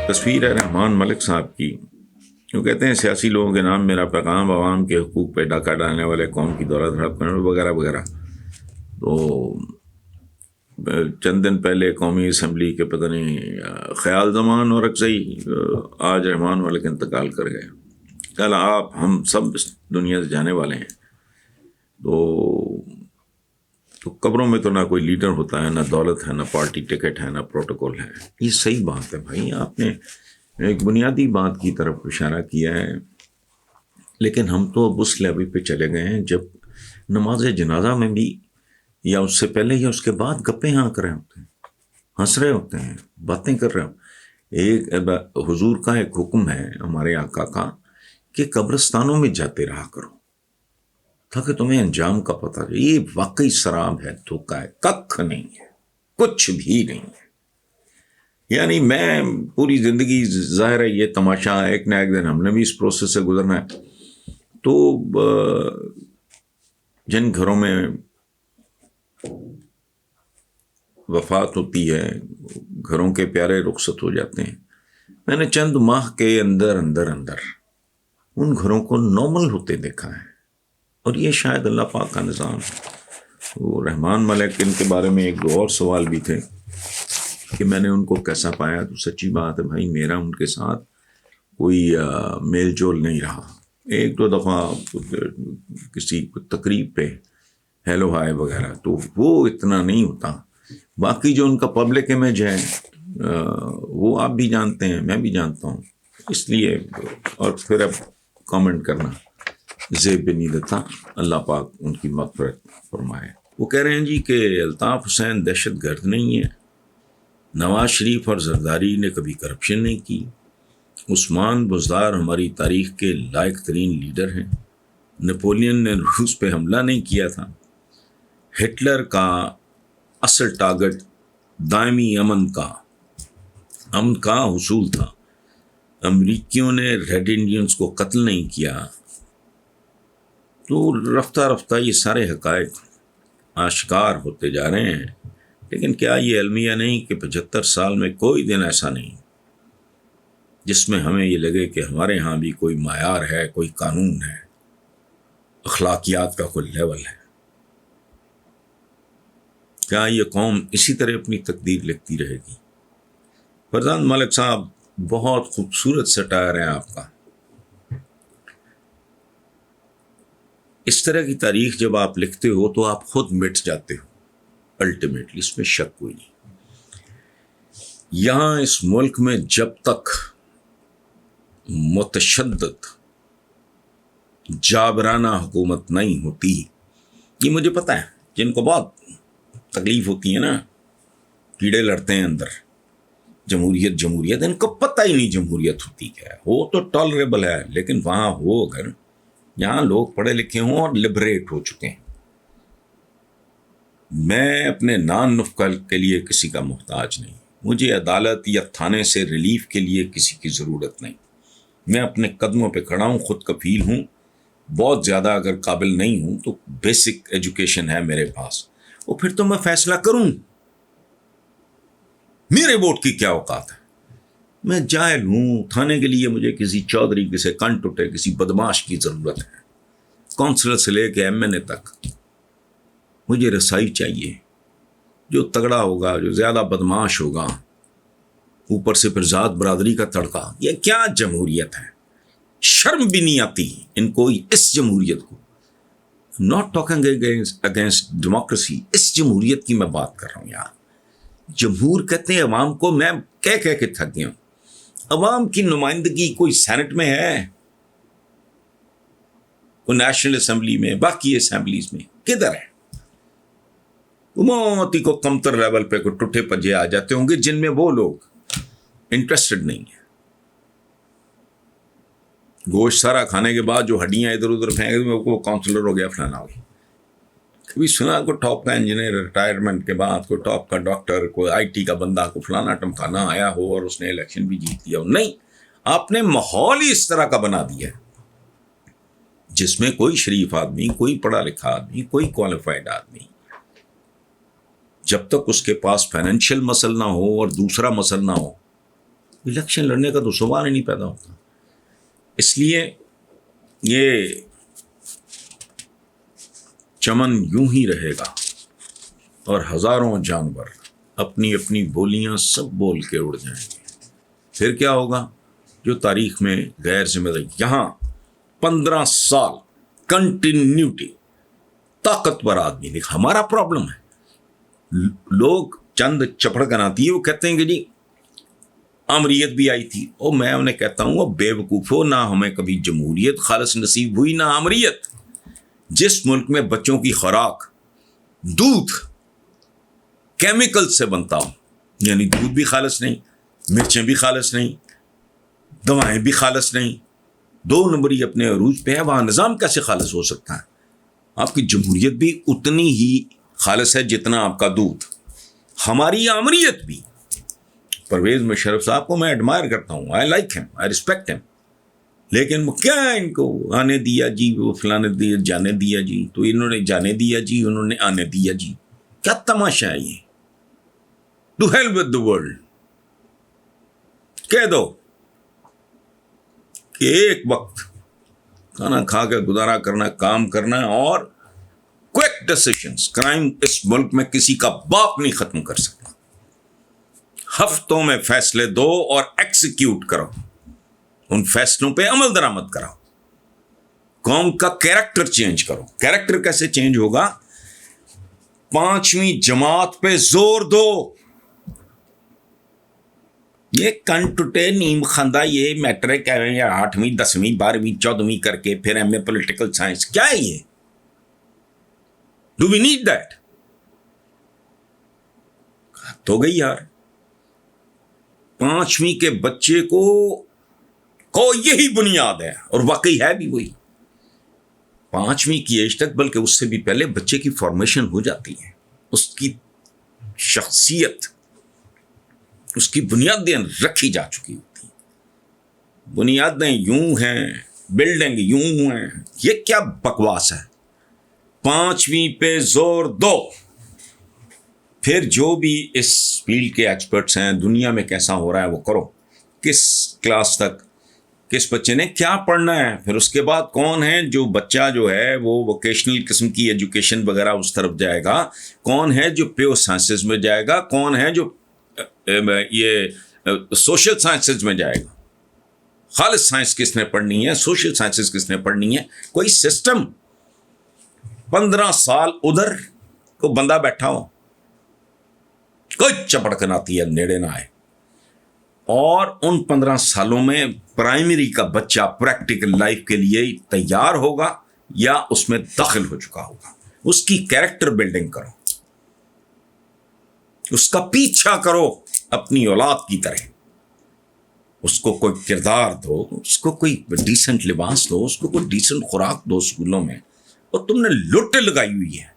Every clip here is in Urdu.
تصویر ہے رحمان ملک صاحب کی. وہ کہتے ہیں سیاسی لوگوں کے نام میرا پیغام عوام کے حقوق پہ ڈاکہ ڈالنے والے قوم کی دولت ہڑپ کرنے وغیرہ وغیرہ. تو چند دن پہلے قومی اسمبلی کے پتہ نہیں خیال زمان اور اکزئی آج رحمان ملک انتقال کر گئے. کل آپ ہم سب اس دنیا سے جانے والے ہیں. تو قبروں میں تو نہ کوئی لیڈر ہوتا ہے، نہ دولت ہے، نہ پارٹی ٹکٹ ہے، نہ پروٹوکول ہے. یہ صحیح بات ہے بھائی، آپ نے ایک بنیادی بات کی طرف اشارہ کیا ہے. لیکن ہم تو اب اس لیول پہ چلے گئے ہیں جب نماز جنازہ میں بھی یا اس سے پہلے یا اس کے بعد گپیں ہانک رہے ہوتے ہیں، ہنس رہے ہوتے ہیں، باتیں کر رہے ہیں. ایک حضور کا ایک حکم ہے ہمارے آقا کا کہ قبرستانوں میں جاتے رہا کرو تاکہ تمہیں انجام کا پتہ چلے. یہ واقعی سراب ہے، دھوکہ ہے، ککھ نہیں ہے، کچھ بھی نہیں ہے. یعنی میں پوری زندگی ظاہر ہے یہ تماشا ایک نہ ایک دن ہم نے بھی اس پروسیس سے گزرنا ہے. تو جن گھروں میں وفات ہوتی ہے، گھروں کے پیارے رخصت ہو جاتے ہیں، میں نے چند ماہ کے اندر ان گھروں کو نارمل ہوتے دیکھا ہے. اور یہ شاید اللہ پاک کا نظام ہے. وہ رحمان ملک، ان کے بارے میں ایک دو اور سوال بھی تھے کہ میں نے ان کو کیسا پایا. تو سچی بات ہے بھائی، میرا ان کے ساتھ کوئی میل جول نہیں رہا. ایک دو دفعہ کسی تقریب پہ ہیلو ہائے وغیرہ، تو وہ اتنا نہیں ہوتا. باقی جو ان کا پبلک امیج ہے وہ آپ بھی جانتے ہیں، میں بھی جانتا ہوں. اس لیے اور پھر اب کامنٹ کرنا زیب بھی نہیں دیتا. اللہ پاک ان کی مغفرت فرمائے. وہ کہہ رہے ہیں جی کہ الطاف حسین دہشت گرد نہیں ہے، نواز شریف اور زرداری نے کبھی کرپشن نہیں کی، عثمان بزدار ہماری تاریخ کے لائق ترین لیڈر ہیں، نپولین نے روس پہ حملہ نہیں کیا تھا، ہٹلر کا اصل ٹارگٹ دائمی امن کا حصول تھا، امریکیوں نے ریڈ انڈینز کو قتل نہیں کیا. تو رفتہ رفتہ یہ سارے حقائق آشکار ہوتے جا رہے ہیں. لیکن کیا یہ المیہ نہیں کہ 75 سال میں کوئی دن ایسا نہیں جس میں ہمیں یہ لگے کہ ہمارے ہاں بھی کوئی معیار ہے، کوئی قانون ہے، اخلاقیات کا کوئی لیول ہے. کیا یہ قوم اسی طرح اپنی تقدیر لکھتی رہے گی؟ فرزان ملک صاحب، بہت خوبصورت سٹائر ہے آپ کا. اس طرح کی تاریخ جب آپ لکھتے ہو تو آپ خود مٹ جاتے ہو الٹیمیٹلی، اس میں شک کوئی نہیں. یہاں اس ملک میں جب تک متشدد جابرانہ حکومت نہیں ہوتی، یہ مجھے پتہ ہے جن کو بہت تکلیف ہوتی ہے نا، کیڑے لڑتے ہیں اندر، جمہوریت، ان کو پتہ ہی نہیں جمہوریت ہوتی کیا ہے. وہ تو ٹالریبل ہے، لیکن وہاں ہو اگر جہاں لوگ پڑھے لکھے ہوں اور لبریٹ ہو چکے ہیں. میں اپنے نان نفقل کے لیے کسی کا محتاج نہیں، مجھے عدالت یا تھانے سے ریلیف کے لیے کسی کی ضرورت نہیں. میں اپنے قدموں پہ کھڑا ہوں، خود کفیل ہوں. بہت زیادہ اگر قابل نہیں ہوں تو بیسک ایجوکیشن ہے میرے پاس، اور پھر تو میں فیصلہ کروں. میرے ووٹ کی کیا اوقات ہے؟ میں جاہل ہوں. تھانے کے لیے مجھے کسی چودھری، کسی کن ٹوٹے، کسی بدماش کی ضرورت ہے. کونسلر سے لے کے MNA تک مجھے رسائی چاہیے. جو تگڑا ہوگا، جو زیادہ بدماش ہوگا، اوپر سے پھر ذات برادری کا تڑکا. یہ کیا جمہوریت ہے؟ شرم بھی نہیں آتی ان کو اس جمہوریت کو. ناٹ ٹاکنگ اگینسٹ ڈیموکریسی، اس جمہوریت کی میں بات کر رہا ہوں یار. جمہور کہتے ہیں عوام کو. میں کہہ کے تھک گیا ہوں. عوام کی نمائندگی کوئی سینٹ میں ہے، کوئی نیشنل اسمبلی میں، باقی اسمبلیز میں کدھر ہے؟ موتی کو کمتر لیول پہ کوئی ٹوٹے پجے آ جاتے ہوں گے جن میں وہ لوگ انٹرسٹڈ نہیں ہیں. گوشت سارا کھانے کے بعد جو ہڈیاں ادھر ادھر پھینک وہ کاؤنسلر ہو گیا فلانا ہو گیا. کبھی سنا کوئی ٹاپ کا انجینئر ریٹائرمنٹ کے بعد، کوئی ٹاپ کا ڈاکٹر، کوئی IT کا بندہ، کوئی فلانا ٹمکانا آیا ہو اور اس نے الیکشن بھی جیت لیا ہو؟ نہیں. آپ نے ماحول ہی اس طرح کا بنا دیا ہے جس میں کوئی شریف آدمی، کوئی پڑھا لکھا آدمی، کوئی کوالیفائڈ آدمی، جب تک اس کے پاس فائنینشیل مسئلہ نہ ہو اور دوسرا مسئلہ نہ ہو، الیکشن لڑنے کا تو سوال ہی نہیں پیدا ہوتا. اس لیے یہ چمن یوں ہی رہے گا اور ہزاروں جانور اپنی اپنی بولیاں سب بول کے اڑ جائیں گے. پھر کیا ہوگا؟ جو تاریخ میں غیر ذمہ داری، یہاں 15 سال کنٹینیوٹی طاقتور آدمی دیکھ. ہمارا پرابلم ہے، لوگ چند چپڑ کناتی ہے، وہ کہتے ہیں کہ جی امریت بھی آئی تھی. اور میں انہیں کہتا ہوں وہ بے وقوفو، نہ ہمیں کبھی جمہوریت خالص نصیب ہوئی نہ امریت. جس ملک میں بچوں کی خوراک دودھ کیمیکل سے بنتا ہو، یعنی دودھ بھی خالص نہیں، مرچیں بھی خالص نہیں، دوائیں بھی خالص نہیں، 2 نمبری اپنے عروج پہ ہے، وہاں نظام کیسے خالص ہو سکتا ہے؟ آپ کی جمہوریت بھی اتنی ہی خالص ہے جتنا آپ کا دودھ. ہماری امریت بھی. پرویز مشرف صاحب کو میں ایڈمائر کرتا ہوں، I like him, I respect ham, لیکن وہ کیا ان کو آنے دیا جی، وہ فلانے دیا جانے دیا جی، تو انہوں نے جانے دیا جی، انہوں نے آنے دیا جی. کیا تماشا ہے یہ؟ To hell with the world. کہہ دو کہ ایک وقت کھانا کھا کے گزارا کرنا، کام کرنا، اور کوئک ڈیسیشنز. کرائم اس ملک میں کسی کا باپ نہیں ختم کر سکتا. ہفتوں میں فیصلے دو اور ایکسیکیوٹ کرو، ان فیصلوں پہ عمل درآمد کراؤ. قوم کا کیریکٹر چینج کرو. کیریکٹر کیسے چینج ہوگا؟ 5ویں جماعت پہ زور دو. یہ کن ٹوٹے نیم خندہ، یہ میٹرک یا 8ویں 10ویں 12ویں 14ویں کر کے پھر ایم اے پولیٹیکل سائنس، کیا ہے یہ؟ Do we need that? تو گئی یار. 5ویں کے بچے کو یہی بنیاد ہے، اور واقعی ہے بھی وہی. 5ویں کی ایج تک، بلکہ اس سے بھی پہلے بچے کی فارمیشن ہو جاتی ہے. اس کی شخصیت، اس کی بنیادیں رکھی جا چکی ہوتی ہیں. بنیادیں یوں ہیں، بلڈنگ یوں ہیں. یہ کیا بکواس ہے؟ 5ویں پہ زور دو. پھر جو بھی اس فیلڈ کے ایکسپرٹس ہیں، دنیا میں کیسا ہو رہا ہے وہ کرو. کس کلاس تک کس بچے نے کیا پڑھنا ہے، پھر اس کے بعد کون ہے جو بچہ جو ہے وہ ووکیشنل قسم کی ایجوکیشن وغیرہ اس طرف جائے گا، کون ہے جو پیور سائنسز میں جائے گا، کون ہے جو یہ سوشل سائنسز میں جائے گا. خالص سائنس کس نے پڑھنی ہے، سوشل سائنسز کس نے پڑھنی ہے. کوئی سسٹم. 15 سال ادھر کو بندہ بیٹھا ہو، کوئی چپڑکن آتی ہے نیڑے نہ آئے. اور ان 15 سالوں میں پرائمری کا بچہ پریکٹیکل لائف کے لیے تیار ہوگا یا اس میں داخل ہو چکا ہوگا. اس کی کیریکٹر بلڈنگ کرو، اس کا پیچھا کرو اپنی اولاد کی طرح. اس کو کوئی کردار دو، اس کو کوئی ڈیسنٹ لباس دو، اس کو کوئی ڈیسنٹ خوراک دو اسکولوں میں. اور تم نے لٹ لگائی ہوئی ہے.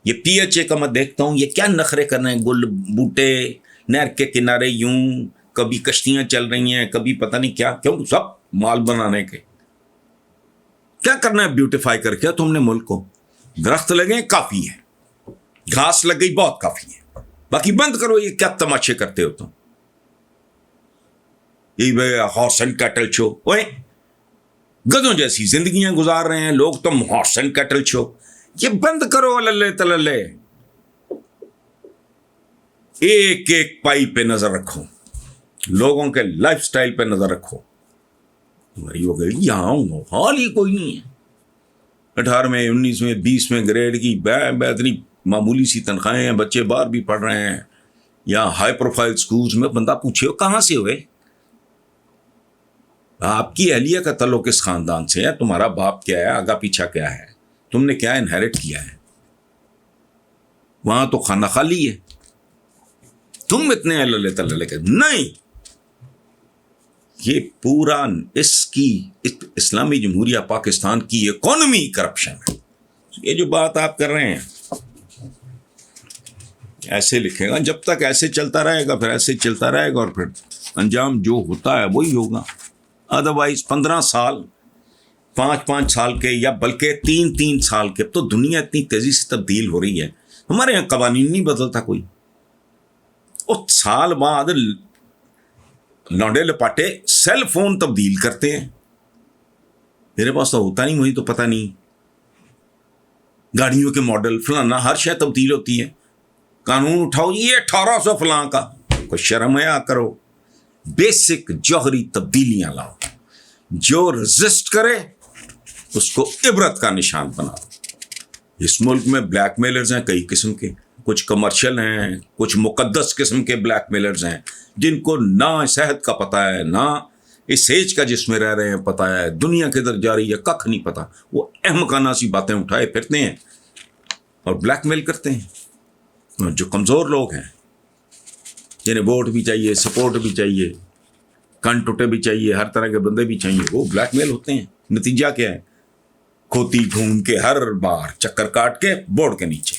یہ پی ایچ اے کا میں دیکھتا ہوں، یہ کیا نخرے کر رہے ہیں. گل بوٹے نہر کے کنارے، یوں کبھی کشتیاں چل رہی ہیں، کبھی پتہ نہیں کیا. کیوں؟ سب مال بنانے کے. کیا کرنا ہے بیوٹیفائی کر کے تم نے ملک کو؟ درخت لگے کافی ہے، گھاس لگ گئی بہت کافی ہے، باقی بند کرو. یہ کیا تماشے کرتے ہو تم؟ یہ ہارس اینڈ کیٹل شو، اوے گدوں جیسی زندگیاں گزار رہے ہیں لوگ، تم ہارس اینڈ کیٹل شو. یہ بند کرو. اللہ تللے. ایک ایک پائی پہ نظر رکھو، لوگوں کے لائف سٹائل پہ نظر رکھو. تمہاری ہو گئی یہاں حال ہی کوئی نہیں ہے. 18ویں 19ویں 20ویں گریڈ کی اتنی معمولی سی تنخواہیں ہیں، بچے باہر بھی پڑھ رہے ہیں یا ہائی پروفائل سکولز میں. بندہ پوچھے ہو کہاں سے ہوئے؟ آپ کی اہلیہ کا تعلق کس خاندان سے ہے؟ تمہارا باپ کیا ہے؟ آگا پیچھا کیا ہے؟ تم نے کیا انہیرٹ کیا ہے؟ وہاں تو خانہ خالی ہے. تم اتنے اللہ تعالی کے نہیں. یہ پورا اس کی اسلامی جمہوریہ پاکستان کی اکانومی کرپشن ہے. یہ جو بات آپ کر رہے ہیں ایسے لکھے گا، جب تک ایسے چلتا رہے گا پھر ایسے چلتا رہے گا، اور پھر انجام جو ہوتا ہے وہی ہوگا. ادروائز 15 سال 5 سال کے یا بلکہ 3 سال کے. اب تو دنیا اتنی تیزی سے تبدیل ہو رہی ہے, ہمارے یہاں قوانین نہیں بدلتا کوئی. اور سال بعد لانڈے لپاٹے سیل فون تبدیل کرتے ہیں. میرے پاس تو ہوتا نہیں, مجھے تو پتہ نہیں. گاڑیوں کے ماڈل فلانا ہر شے تبدیل ہوتی ہے. قانون اٹھاؤ یہ 1800 فلاں کا, کوئی شرم ہے, کرو. بیسک جوہری تبدیلیاں لاؤ, جو رزسٹ کرے اس کو عبرت کا نشان بناؤ. اس ملک میں بلیک میلرز ہیں کئی قسم کے, کچھ کمرشل ہیں, کچھ مقدس قسم کے بلیک میلرز ہیں جن کو نہ صحت کا پتہ ہے, نہ اس ایج کا جس میں رہ رہے ہیں پتہ ہے, دنیا کدھر جا رہی ہے ککھ نہیں پتہ. وہ احمقانہ سی باتیں اٹھائے پھرتے ہیں اور بلیک میل کرتے ہیں. جو کمزور لوگ ہیں, جنہیں ووٹ بھی چاہیے, سپورٹ بھی چاہیے, کن ٹوٹے بھی چاہیے, ہر طرح کے بندے بھی چاہیے, وہ بلیک میل ہوتے ہیں. نتیجہ کیا ہے؟ کھوتی گھوم کے ہر بار چکر کاٹ کے بورڈ کے نیچے.